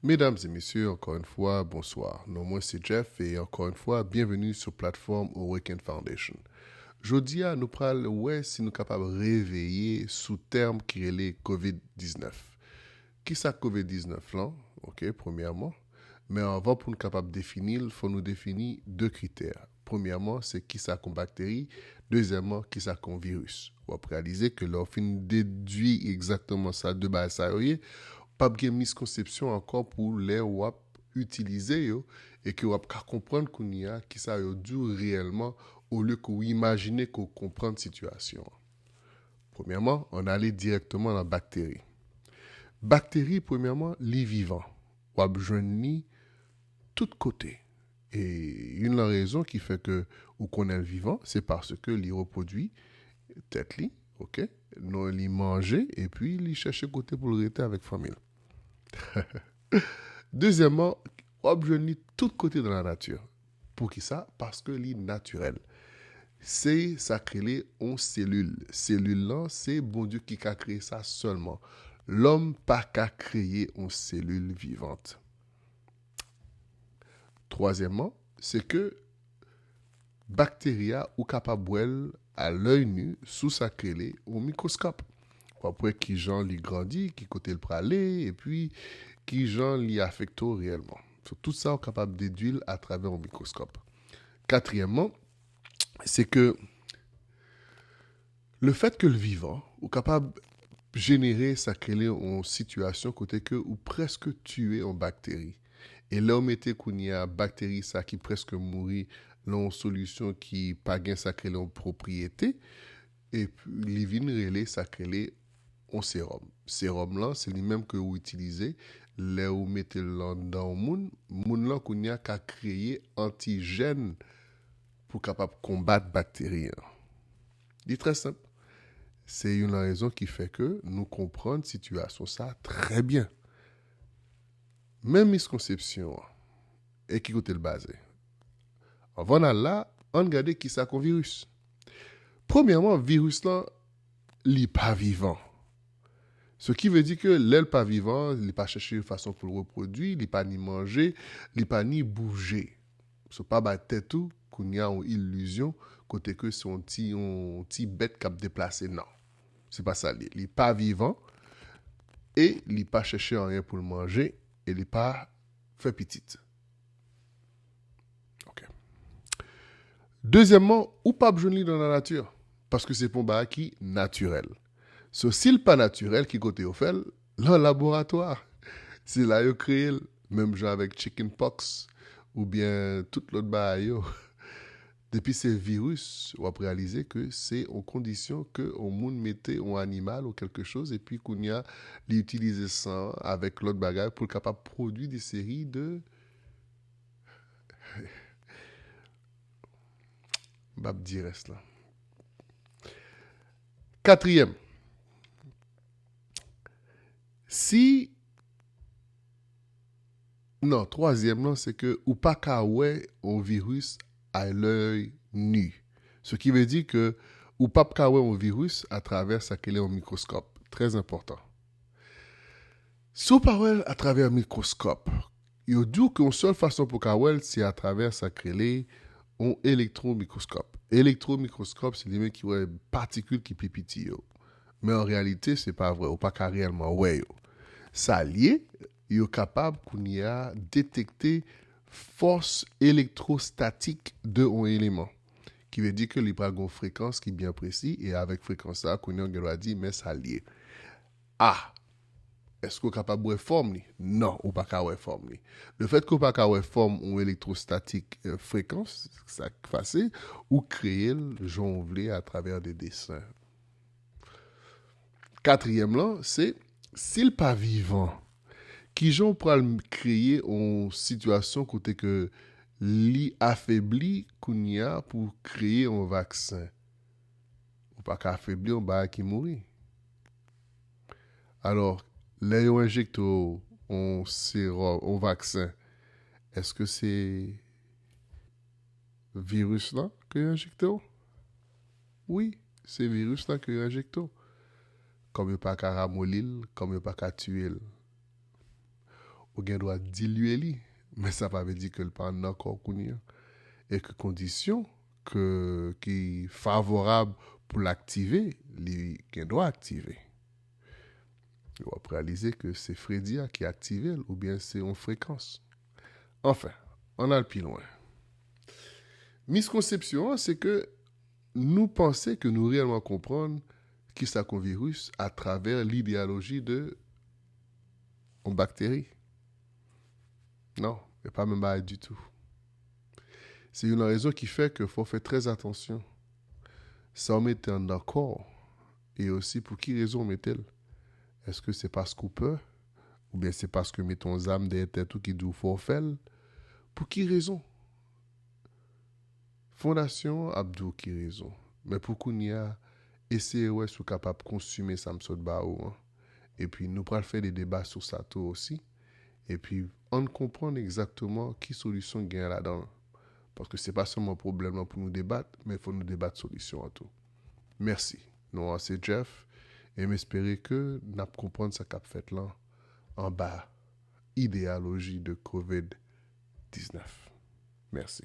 Mesdames et messieurs, encore une fois, bonsoir. Non, moi c'est Jeff et encore une fois, bienvenue sur la plateforme Awaken Foundation. Jodi à nous parlons ouais si nous capables de réveiller sous terme qui est le COVID-19. Qui ça COVID-19 là? OK, premièrement. Mais avant pour nous capables de définir, il faut nous définir deux critères. Premièrement, c'est qui ça comme bactérie. Deuxièmement, qui ça comme virus. On va réaliser que l'on fin déduit exactement ça de base ça pas de misconception encore pour les wap utiliser yo, et que wap ka comprendre qu'on y a qui ça yo dû réellement au lieu que vous imaginez qu'on comprenne la situation. Premièrement, on allait directement dans la bactérie. Bactérie, premièrement, les vivants. Wap joindre ni tout côté. Et une la raison qui fait que ou connaît le vivant, c'est parce que les reproduit tête li, OK? Non, li manger et puis li chercher côté pour le rester avec famille. Deuxièmement, obtenir tout côté de la nature. Pour qui ça? Parce que c'est naturel. C'est ça créé en cellule. Cellule là, c'est bon Dieu qui a créé ça seulement. L'homme pas qu'à créer une cellule vivante. Troisièmement, c'est que bactéria ou capable à l'œil nu sous sa créé au microscope. Après qui gens li grandit, qui côté le pralé et puis qui gens li affecte réellement. So, tout ça, on est capable de déduire à travers un microscope. Quatrièmement, c'est que le fait que le vivant est capable de générer sa créer en situation côté que ou presque tuer en bactérie. Et là, on mettait qu'on y a bactérie ça qui presque mourit dans une solution qui pas gain sa créer en propriété et puis les vins relais ça créer en sérum. Sérum là, c'est lui-même que vous utilisez là où mettez dans le monde là qu'on y a qu'à créer antigène pour capable combattre bactéries. C'est très simple. C'est une raison qui fait que nous comprenons la situation ça très bien. Même misconception et qui côté le basé. Avant là, on regarde qui ça comme virus. Premièrement, virus là, il n'est pas vivant. Ce qui veut dire que l'aile pas vivant, il n'est pas chercher une façon pour le reproduire, il n'est pas ni manger, il n'est pas ni bouger. Ce n'est pas tête tout qu'on y a une illusion côté que c'est un petit bête qui a déplacé. Non, c'est pas ça. Il n'est pas vivant et il n'est pas chercher rien pour le manger et il n'est pas fait petite. Ok. Deuxièmement, ou pas besoin dans la nature parce que c'est pour un qui naturel. So, s'il pas naturel qui côté au fait, le laboratoire, c'est là yo créé même genre avec chickenpox ou bien tout l'autre bail yo. Depuis ces virus, on a réalisé que c'est en condition que on monde mettait un animal ou quelque chose et puis qu'on y a l'utiliser ça avec l'autre bagage pour capable produire des séries de bab direct là. Quatrième, si non, troisième, non, c'est que ou pas qu'à ouais un virus à l'œil nu. Ce qui veut dire que ou pas qu'à ouais un virus à travers sa clé au microscope. Très important. Si on parle à travers un microscope, il y a dit qu'une seule façon pour qu'à ouais, c'est à travers sa clé un électron-microscope. Électron-microscope, c'est les mecs qui voient particules qui plus petites. Mais en réalité, c'est pas vrai. Ou pas qu'à réellement ouais. Ça lié, il est capable qu'on y a détecté force électrostatique de un élément. Qui veut dire que il y a une fréquence qui est bien précise et avec fréquence ça, qu'on a dit, mais ça lié. Ah, est-ce qu'on est capable de forme? Non, ou pas capable de forme. Le fait qu'on pas capable de forme une électrostatique fréquence, ça fait ou créer le jonglé à travers des dessins. Quatrième là, c'est s'il pas vivant. Qui j'en pour créer une situation côté que li affaibli qu'on y a pour créer un vaccin. Ou pas qu'affaibli on va qui mourir. Alors, les injecte un sérum, un vaccin. Est-ce que c'est virus là que injecte? Oui, c'est virus là que injecte. Comme il pas qu'à ramollir, comme il pas qu'à tuer. ou gen doit diluer li, mais ça pas veut dire que le pas encore kounya et que condition que qui favorable pour l'activer, li gen doit activer. On va réaliser que c'est Fredia qui a activé ou bien c'est en fréquence. Enfin, on a le plus loin. Misconception, c'est que nous pensons que nous réellement comprenons qui c'est qu'un virus à travers l'idéologie de une bactérie. Non, il n'y a pas même pas du tout. C'est une raison qui fait qu'il faut faire très attention. Ça on met en accord. Et aussi, pour qui raison on met-elle? Est-ce que c'est parce qu'on peut? Ou bien c'est parce que mettons âme derrière tête ou qui dit faut faire? Pour qui raison? Fondation Abdou qui raison. Mais pour qu'on y a essayé ouais soit capable de consommer ça me saute bas ou hein. Et puis nous pourrons faire des débats sur ça tout aussi. Et puis on comprend exactement qui solution gagne là-dedans. Parce que c'est pas seulement un problème pour nous débattre, mais il faut nous débattre solution en tout. Merci. Nous c'est Jeff et m'espérer que nous comprendre ça qu'a fait là en bas idéologie de COVID-19. Merci.